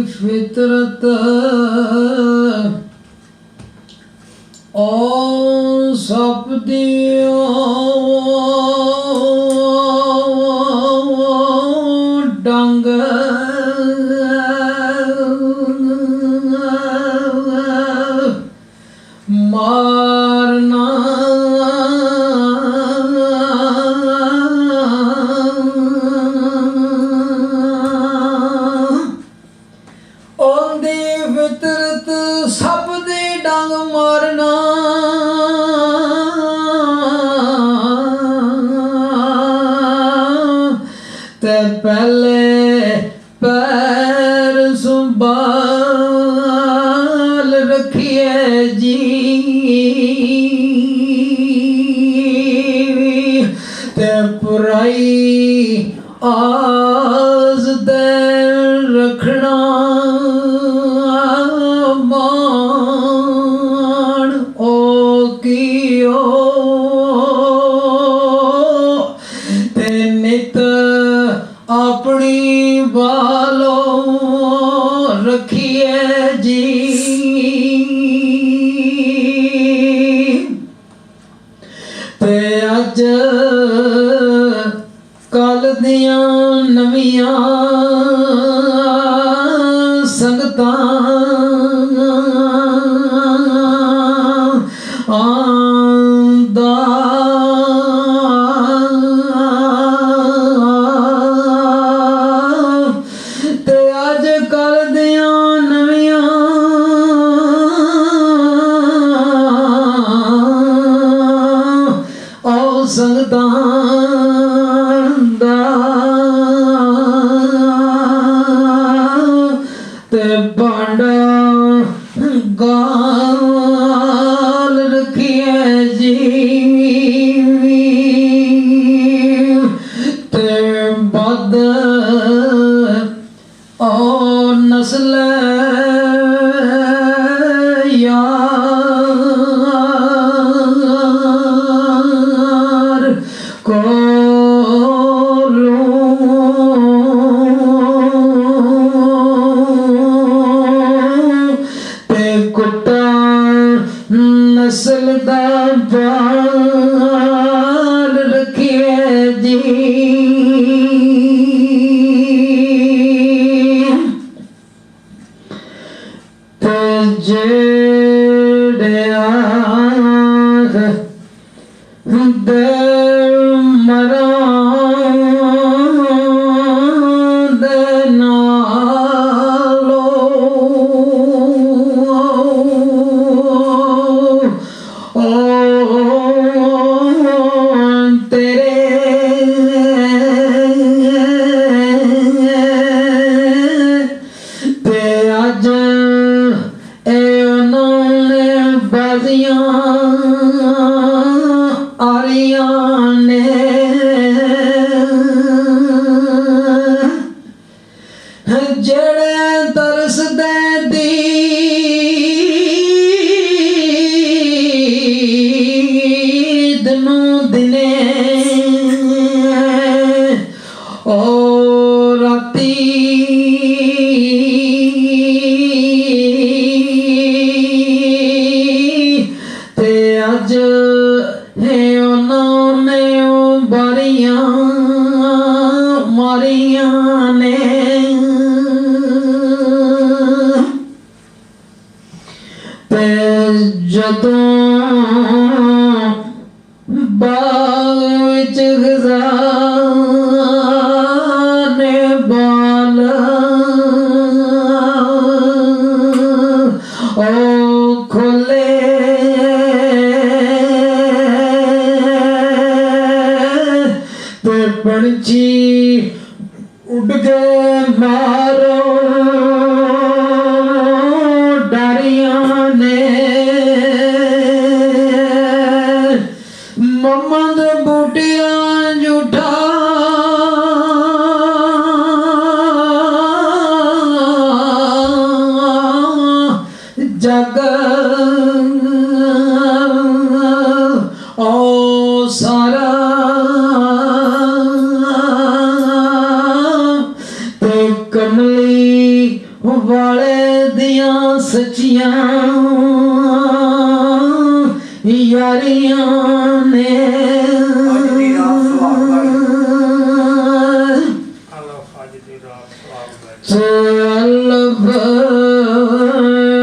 ਫਿਤਰਤ ਓ ਸਭ ਦਿਓ ਡੰਗ ਮਾਰਨਾ ਉਹਦੀ ਫਿਤਰਤ ਸਭ ਦੇ ਡੰਗ ਮਾਰਨਾ ਤੇ ਪਹਿਲੇ ਪੈਰ ਸੰਭਾਲ ਰੱਖੀਏ ਜੀ ਤੇ ਪੁਰਾਈ ਆਸ ਦੇ ਰੱਖਣਾ ਮਾਣ ਓ ਕੀਓ ਤੇ ਨਿਤ ਆਪਣੀ ਵਾਲੋ ਰੱਖੀਏ ਜੀ ਤੇ ਅੱਜ ਕੱਲ ਦੀਆਂ ਨਵੀਆਂ ਸੰਗਤਾਂ ਆਂਦਾ ਤੇ ਅੱਜ ਕੱਲ ਦੀਆਂ ਨਵੀਆਂ ਉਹ ਸੰਗਤਾਂ ਦਾ ਤੇ ਬਾਂਡਾ ਗਾਲ ਰੱਖੀਏ ਜੀ ਤੇ ਬਦ ਓ ਨਸਲ ਯਾਰ ਨਸਲ ਦਾ ਬਾਲ ਰੱਖੀਏ ਜੀ ਤੇ ਜਿਹੜੇ ਆਖ ਦੇ ਮਰਾਂ ਦੇ ਨਾਲੋਂ ਆਰੀਆਂ ਨੇ ਜਿਹੜੇ ਤਰਸਦੇ ਦੀਦ ਨੂੰ ਦਿਨੇ ਓ ਰਾਤੀ ਤੇ ਅੱਜ ਉਹਨਾਂ ਨੇ ਬਾਰੀਆਂ ਮਾਰੀਆਂ ਨੇ ਤੇ ਜਦੋਂ ਬਾਗ ਵਿੱਚ ਖਜ਼ਾਨੇ ਬਾਲ ਓ ਖੋਲੇ ਤੇ ਪੰਛੀ ਉੱਡ ਕੇ ਮਾਰੋ ਡਾਰੀਆਂ ਨੇ ਮੰਮਾ ਦੇ ਬੂਟਿਆਂ ਝੂਠਾ ਜਗ ਓ ਸਾਰਾ ਤੇ ਕਮਲੀ यारियां ने अल्लाह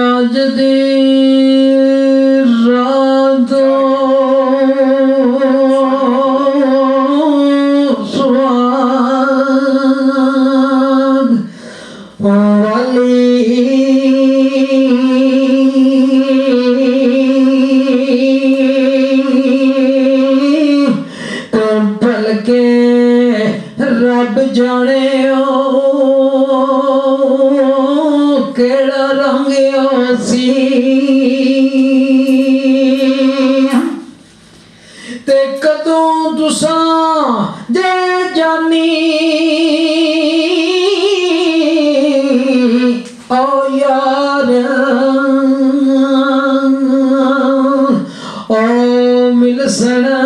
आज दी रात स्वाद वाली के रब जाने केड़ा रंग सी ते कदों तुसां जे जानी ओ यार ओ मिलसना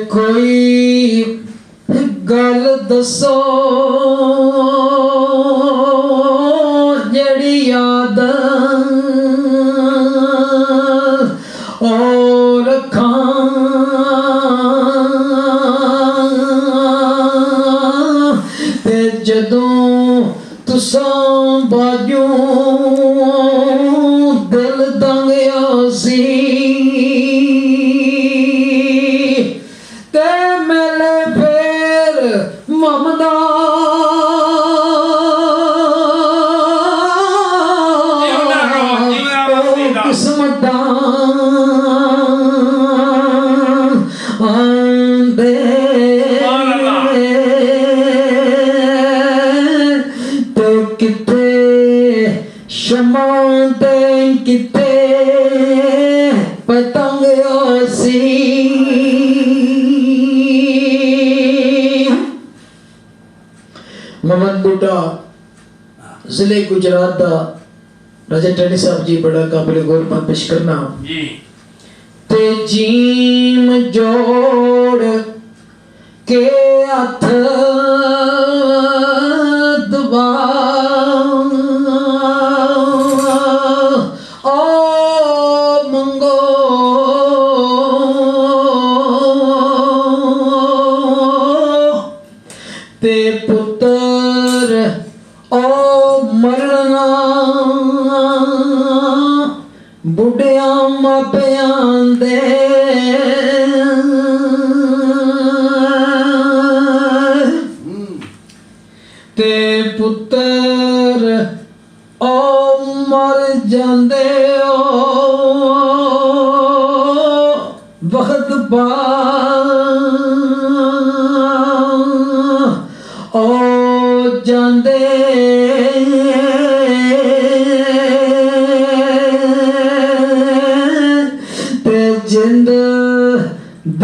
कोई गल दसो जड़ी याद और ते जदों तुसां बाजू दिल दंगया सी ममदा किस्मत आंदे तो किते शमा ते किते पतंग सी मोहम्मद बूटा जिले गुजरात दा राजा टैनी साहब जी बड़ा काबिल गौर पेश करना जी ते जीम जोड़ के हथ दबा ओ मंगो ते पुत्र ओ मरना बुढ़िया मापियां दे ते पुत्र ओ मर जांदे ओ वक्त पा ओ जांदे ते जिंद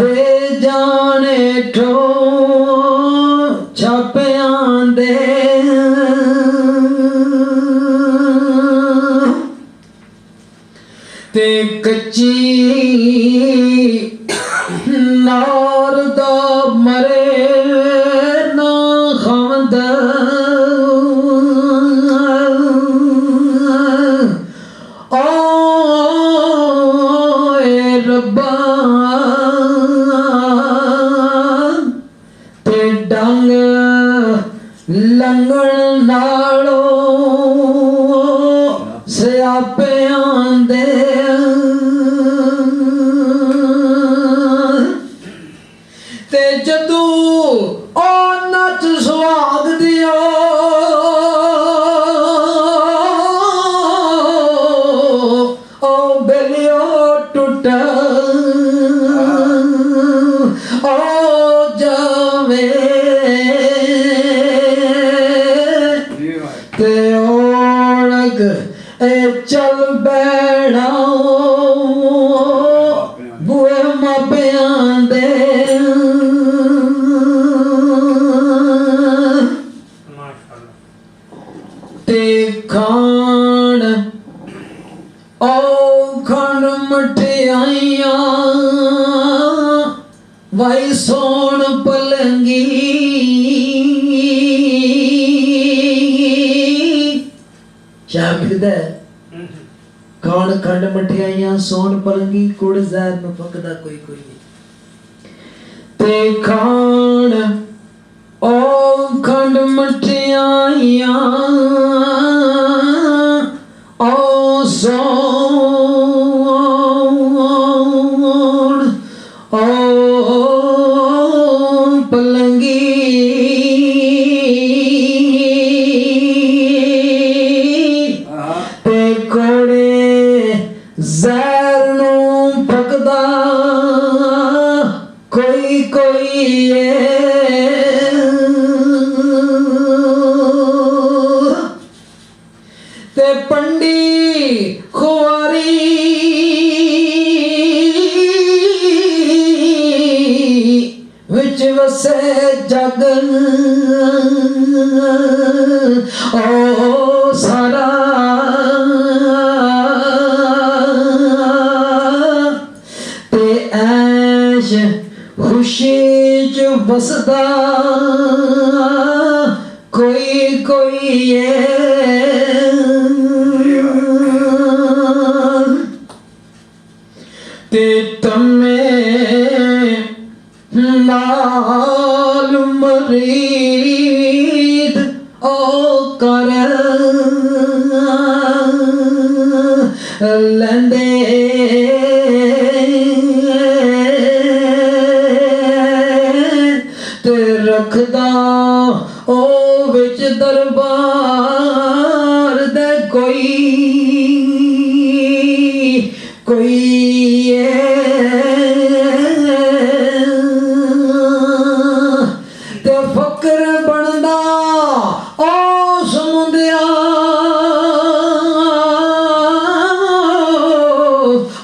दे जाने ठो छापियां दे ते कच्ची नार दा मरे ना खांद रब्बा ते डंग लंगण नालो सियापियां दे ते जदू ओ नच सुहाग दियो ओ बेलियो टूट ओ जावे ते ओढ़ ए चल बैठा बुए मापियां दे ते ते खान ओ खंड मठियाइयां वाई सोन पलंगी शाबिद है खान खंड मठियाइयां सोन पलंगी कुड़ जहर न फकदा कोई कोई ते खान ओ खंड मठियाइयां ओ सोन ओ पलंगी ते कोड़े जहर नू फकदा कोई कोई ते पंडी खुआरी विच वसे जगन ओ सारा ते ऐश खुशी च बसदा कोई कोई ते तमें नाल मरीद ओ कर लेंदे ते रखदा ओ विच दरबार दे कोई कोई ते फकर बनदा ओ समुंदिया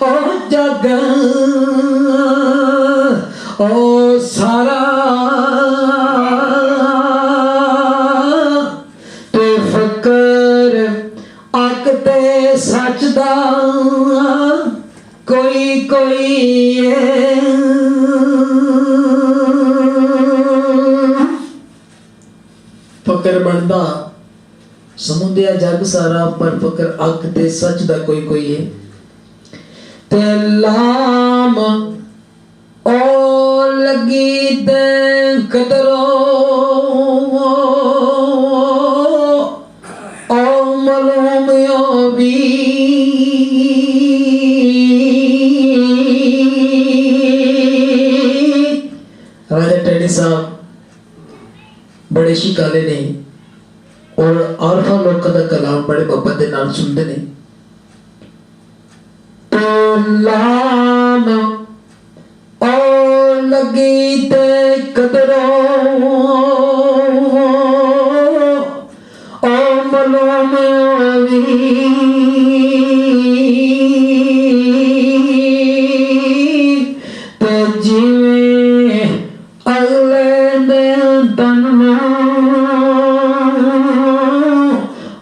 ओ जग ओ सारा ते फकर आकते सच दा कोई कोई फकर बनदा समुंदिया जग सारा पर फकर अक ते सच दा कोई कोई है ते लाम ओ लगी ते कदरो ओ मलूम भी राजा टेडी साहब बड़े शिकाले ने और आरफा लोकां दा कलाम बड़े मोहब्बत दे नाल सुनदे ने तो लाम ओ लगी ते कदरो ओ मलूम ते जिवें अगले दे तन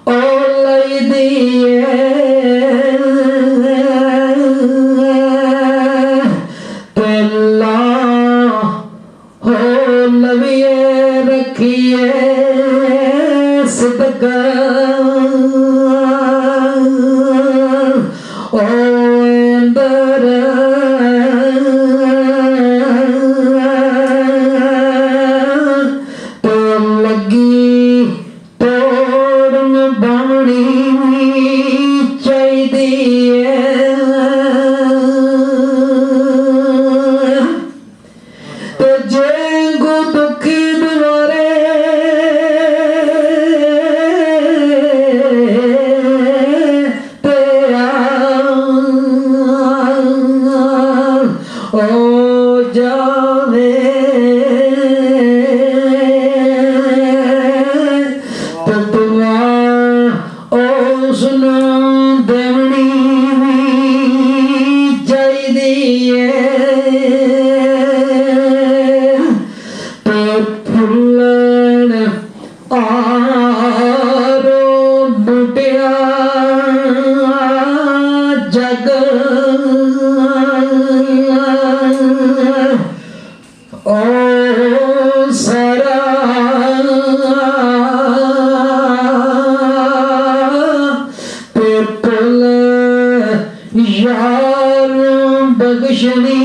ओ लई दिए ते ला हो लविए रखिए सदका ओ अंदर तो लगी तोड़न बावनी चाहिए तो जेंगो दुखी दुआरे तेरा ओ जावे तो दुआ ओ सुनो देवनी चाहिए तो फुल्लन आरो ओ सारा ते पुल यार बख्शनी